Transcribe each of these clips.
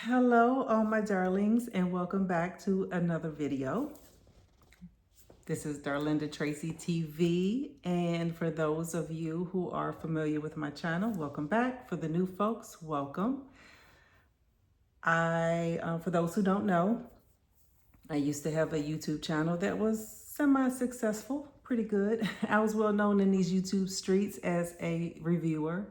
Hello, all my darlings, and welcome back to another video. This is Darlinda Tracy TV, and for those of you who are familiar with my channel, welcome back. For the new folks, welcome. For those who don't know, I used to have a YouTube channel that was semi-successful, pretty good. I was well known in these YouTube streets as a reviewer.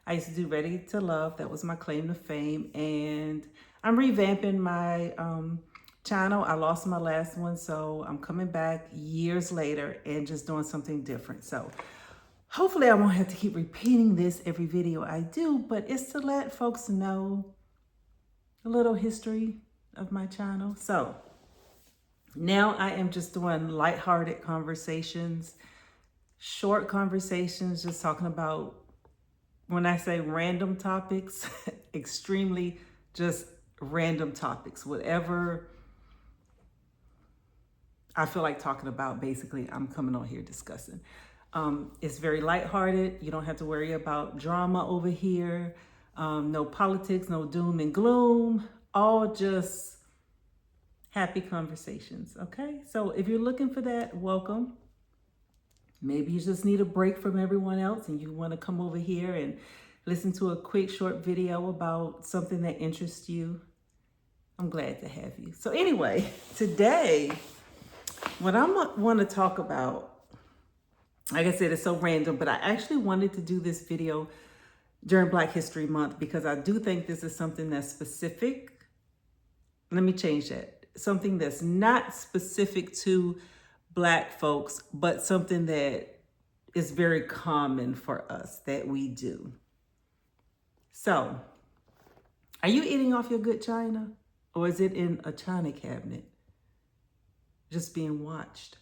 I used to do Ready to Love. That was my claim to fame. And I'm revamping my channel. I lost my last one, so I'm coming back years later and just doing something different. So hopefully I won't have to keep repeating this every video I do, but it's to let folks know a little history of my channel. So now I am just doing lighthearted conversations, short conversations, just talking about, when I say random topics, extremely just random topics. Whatever I feel like talking about, basically, I'm coming on here discussing. It's very lighthearted. You don't have to worry about drama over here. No politics, no doom and gloom, all just happy conversations, okay? So if you're looking for that, welcome. Maybe you just need a break from everyone else and you want to come over here and listen to a quick short video about something that interests you. I'm glad to have you. So anyway, today, what I want to talk about, like I said, it's so random, but I actually wanted to do this video during Black History Month because I do think this is something that's specific. Let me change that. Something that's not specific to Black folks, but something that is very common for us that we do. So, are you eating off your good china? Or is it in a china cabinet, just being watched?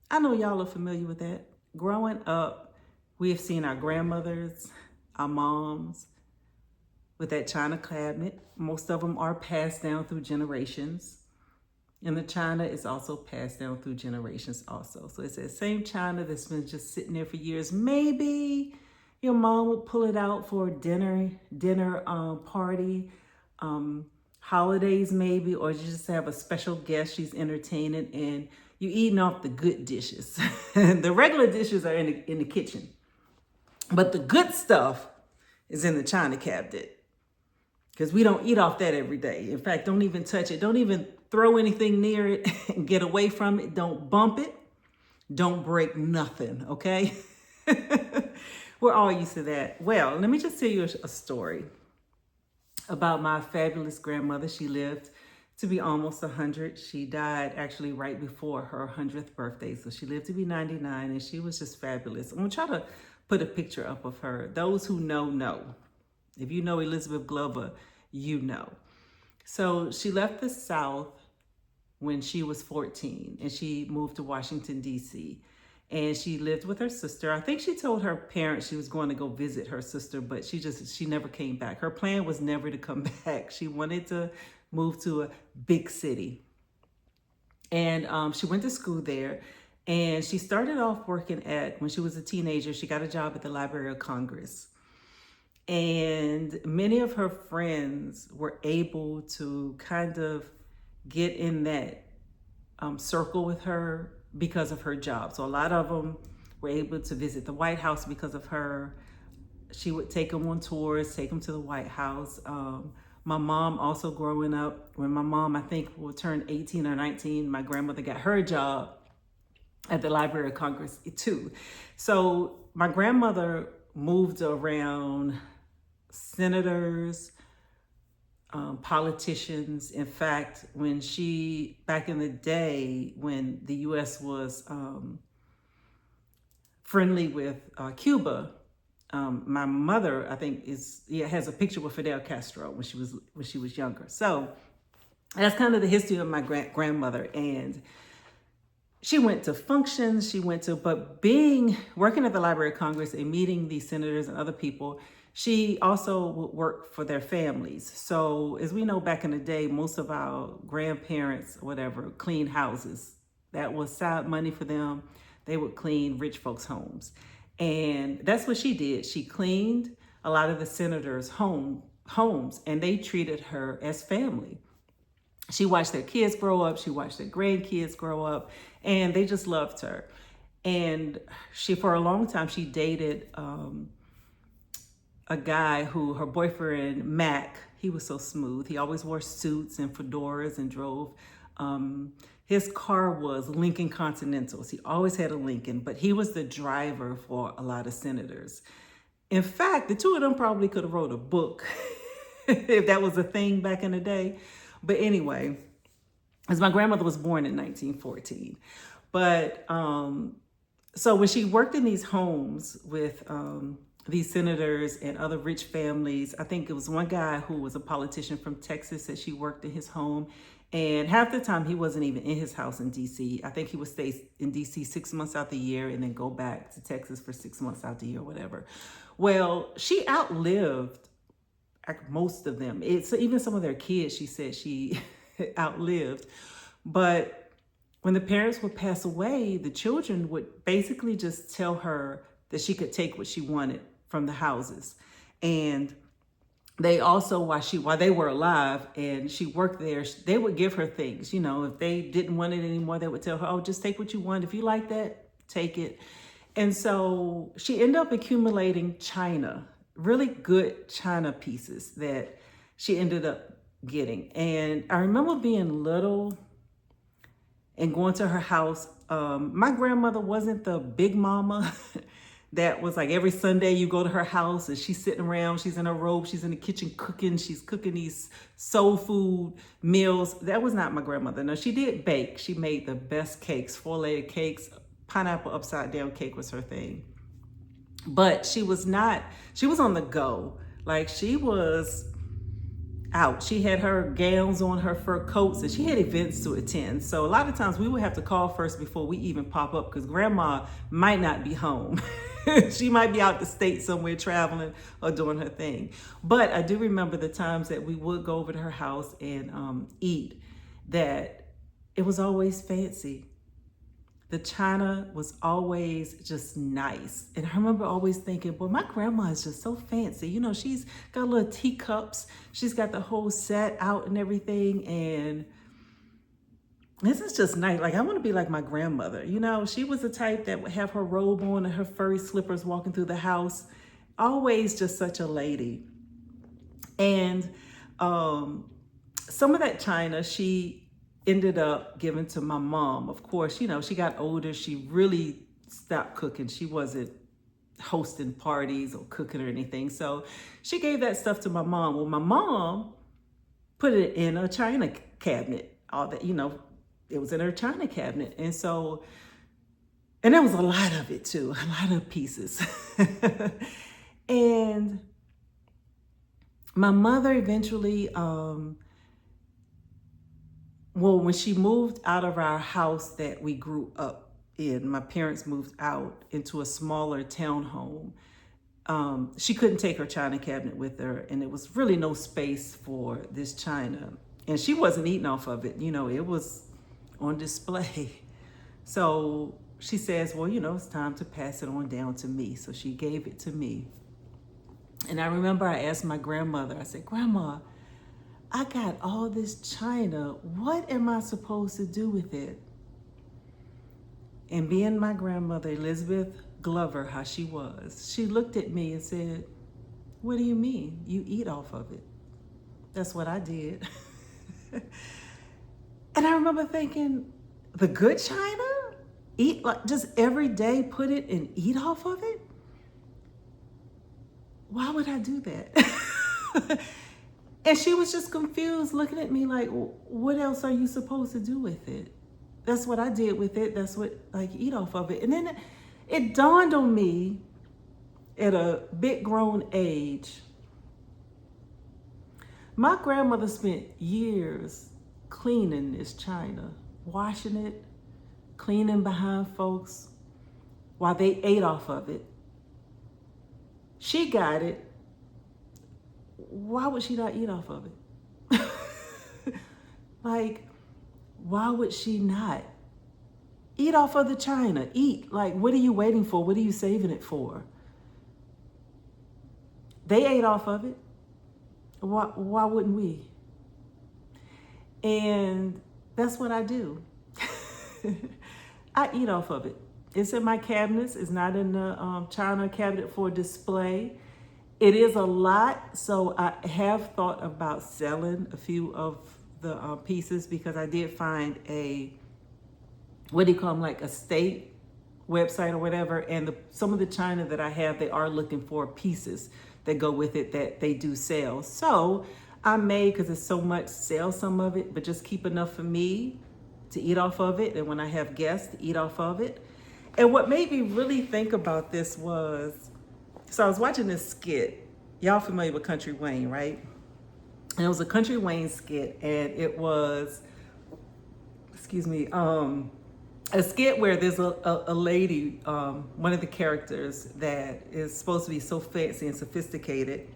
I know y'all are familiar with that. Growing up, we have seen our grandmothers, our moms, with that china cabinet. Most of them are passed down through generations. And the china is also passed down through generations also. So it's that same china that's been just sitting there for years. Maybe your mom would pull it out for a dinner party, holidays maybe, or you just have a special guest she's entertaining and you eating off the good dishes. The regular dishes are in the kitchen, but the good stuff is in the china cabinet. Because we don't eat off that every day. In fact, don't even touch it. Don't even throw anything near it and get away from it. Don't bump it. Don't break nothing, okay? We're all used to that. Well, let me just tell you a story about my fabulous grandmother. She lived to be almost 100. She died actually right before her 100th birthday. So she lived to be 99 and she was just fabulous. I'm going to try to put a picture up of her. Those who know. If you know Elizabeth Glover, you know. So she left the South when she was 14 and she moved to Washington, D.C. And she lived with her sister. I think she told her parents she was going to go visit her sister, but she never came back. Her plan was never to come back. She wanted to move to a big city. And she went to school there. And she started off working when she was a teenager, she got a job at the Library of Congress. And many of her friends were able to kind of get in that circle with her because of her job. So a lot of them were able to visit the White House because of her. She would take them on tours, take them to the White House. My mom also growing up, when my mom, I think, will turn 18 or 19, my grandmother got her job at the Library of Congress too. So my grandmother moved around senators, politicians. In fact, back in the day, when the U.S. was friendly with Cuba, my mother, I think, has a picture with Fidel Castro when she was younger. So that's kind of the history of my grandmother. And she went to functions, but working at the Library of Congress and meeting these senators and other people, she also would work for their families. So as we know, back in the day, most of our grandparents, whatever, cleaned houses. That was side money for them. They would clean rich folks' homes. And that's what she did. She cleaned a lot of the senators' homes, and they treated her as family. She watched their kids grow up. She watched their grandkids grow up, and they just loved her. And she, for a long time, she dated a guy who, her boyfriend, Mac, he was so smooth. He always wore suits and fedoras and drove. His car was Lincoln Continentals. He always had a Lincoln, but he was the driver for a lot of senators. In fact, the two of them probably could have wrote a book if that was a thing back in the day. But anyway, as my grandmother was born in 1914. But so when she worked in these homes with these senators and other rich families, I think it was one guy who was a politician from Texas that she worked in his home. And half the time he wasn't even in his house in DC. I think he would stay in DC 6 months out the year and then go back to Texas for 6 months out the year, whatever. Well, she outlived most of them. It's even some of their kids, she said she outlived. But when the parents would pass away, the children would basically just tell her that she could take what she wanted from the houses. And they also, while they were alive and she worked there, they would give her things. You know, if they didn't want it anymore, they would tell her, oh, just take what you want. If you like that, take it. And so she ended up accumulating china, really good china pieces that she ended up getting. And I remember being little and going to her house. My grandmother wasn't the big mama that was like every Sunday you go to her house and she's sitting around, she's in her robe, she's in the kitchen cooking, she's cooking these soul food meals. That was not my grandmother. No, she did bake. She made the best cakes, 4-layer cakes, pineapple upside down cake was her thing. But she was on the go. Like she was out. She had her gowns on, her fur coats, and she had events to attend. So a lot of times we would have to call first before we even pop up because grandma might not be home. She might be out the state somewhere traveling or doing her thing. But I do remember the times that we would go over to her house and eat, that it was always fancy. The china was always just nice. And I remember always thinking, boy, my grandma is just so fancy. You know, she's got little teacups. She's got the whole set out and everything. And this is just nice. Like, I want to be like my grandmother. You know, she was the type that would have her robe on and her furry slippers walking through the house. Always just such a lady. And some of that china, she ended up giving to my mom. Of course, you know, she got older. She really stopped cooking. She wasn't hosting parties or cooking or anything. So she gave that stuff to my mom. Well, my mom put it in a china cabinet. All that, you know, it was in her china cabinet. And so, and there was a lot of it too, a lot of pieces. And my mother eventually, well, when she moved out of our house that we grew up in, my parents moved out into a smaller townhome. She couldn't take her china cabinet with her, and there was really no space for this china. And she wasn't eating off of it. You know, it was on display. So she says, well, you know, it's time to pass it on down to me. So she gave it to me. And I remember I asked my grandmother, I said, Grandma, I got all this china. What am I supposed to do with it? And being my grandmother, Elizabeth Glover, how she was, she looked at me and said, what do you mean? You eat off of it. That's what I did. And I remember thinking, the good china? Eat, like, just every day put it and eat off of it? Why would I do that? And she was just confused, looking at me like, what else are you supposed to do with it? That's what I did with it. That's what, like, eat off of it. And then it dawned on me at a big grown age. My grandmother spent years cleaning this china, washing it, cleaning behind folks while they ate off of it. She got it. Why would she not eat off of it? Like, why would she not? Eat off of the china. Eat. Like, what are you waiting for? What are you saving it for? They ate off of it. Why wouldn't we? And that's what I do. I eat off of it. It's in my cabinets. It's not in the china cabinet for display. It is a lot, so I have thought about selling a few of the pieces, because I did find a, what do you call them, like a state website or whatever, and some of the china that I have, they are looking for pieces that go with it that they do sell. So I may, because it's so much, sell some of it, but just keep enough for me to eat off of it, and when I have guests, to eat off of it. And what made me really think about this was, so I was watching this skit. Y'all familiar with Country Wayne, right? And it was a Country Wayne skit, and it was, excuse me, a skit where there's a lady, one of the characters that is supposed to be so fancy and sophisticated,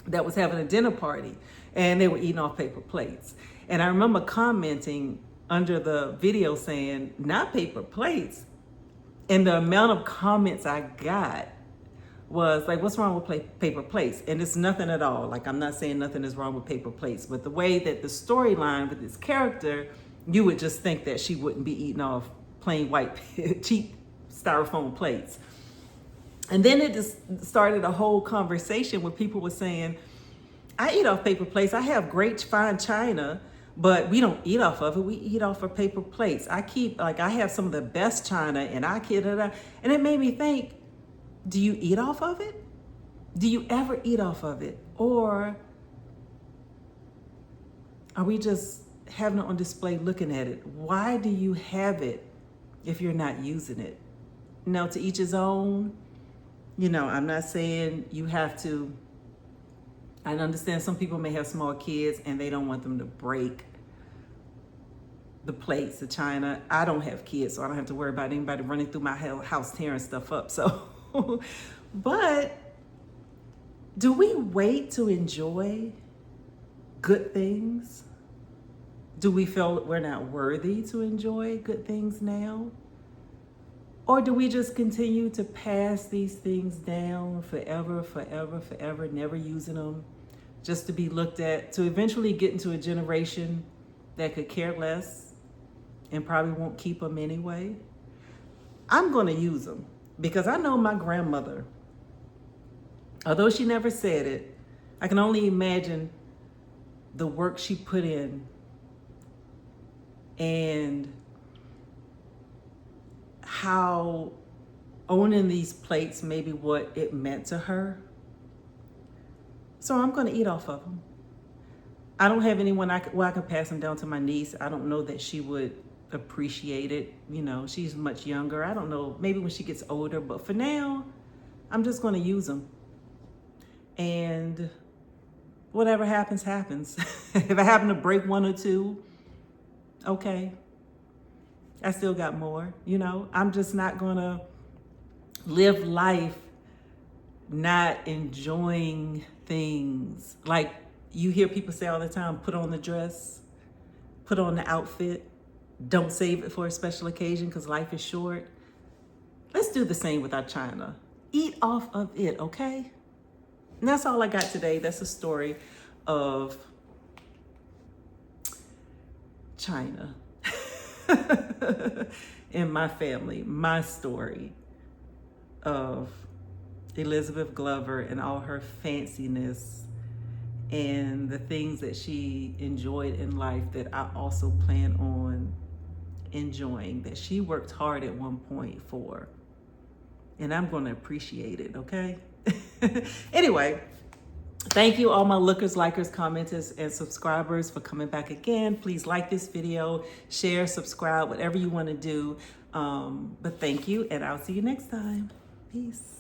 that was having a dinner party, and they were eating off paper plates. And I remember commenting under the video saying, not paper plates. And the amount of comments I got was like, what's wrong with paper plates? And it's nothing at all. Like, I'm not saying nothing is wrong with paper plates, but the way that the storyline with this character, you would just think that she wouldn't be eating off plain white, cheap styrofoam plates. And then it just started a whole conversation where people were saying, I eat off paper plates. I have great fine china, but we don't eat off of it. We eat off of paper plates. I have some of the best china, and and it made me think, do you eat off of it? Do you ever eat off of it? Or are we just having it on display looking at it? Why do you have it if you're not using it? Now, to each his own. I'm not saying you have to. I understand some people may have small kids and they don't want them to break the plates, the china. I don't have kids, so I don't have to worry about anybody running through my house tearing stuff up. So, but do we wait to enjoy good things? Do we feel we're not worthy to enjoy good things now? Or do we just continue to pass these things down forever, never using them, just to be looked at, to eventually get into a generation that could care less and probably won't keep them anyway? I'm going to use them, because I know my grandmother, although she never said it, I can only imagine the work she put in and how owning these plates, maybe what it meant to her. So I'm going to eat off of them. I don't have anyone I can pass them down to my niece. I don't know that she would appreciate it. She's much younger. I don't know, maybe when she gets older, but for now, I'm just going to use them. And whatever happens, happens. If I happen to break one or two, okay. I still got more, I'm just not gonna live life not enjoying things. Like you hear people say all the time, put on the dress, put on the outfit, don't save it for a special occasion because life is short. Let's do the same with our china. Eat off of it, okay? And that's all I got today. That's a story of China. In my family, my story of Elizabeth Glover and all her fanciness and the things that she enjoyed in life that I also plan on enjoying, that she worked hard at one point for. And I'm going to appreciate it, okay? Anyway, thank you all my lookers, likers, commenters, and subscribers for coming back again. Please like this video, share, subscribe, whatever you want to do. But thank you, and I'll see you next time. Peace.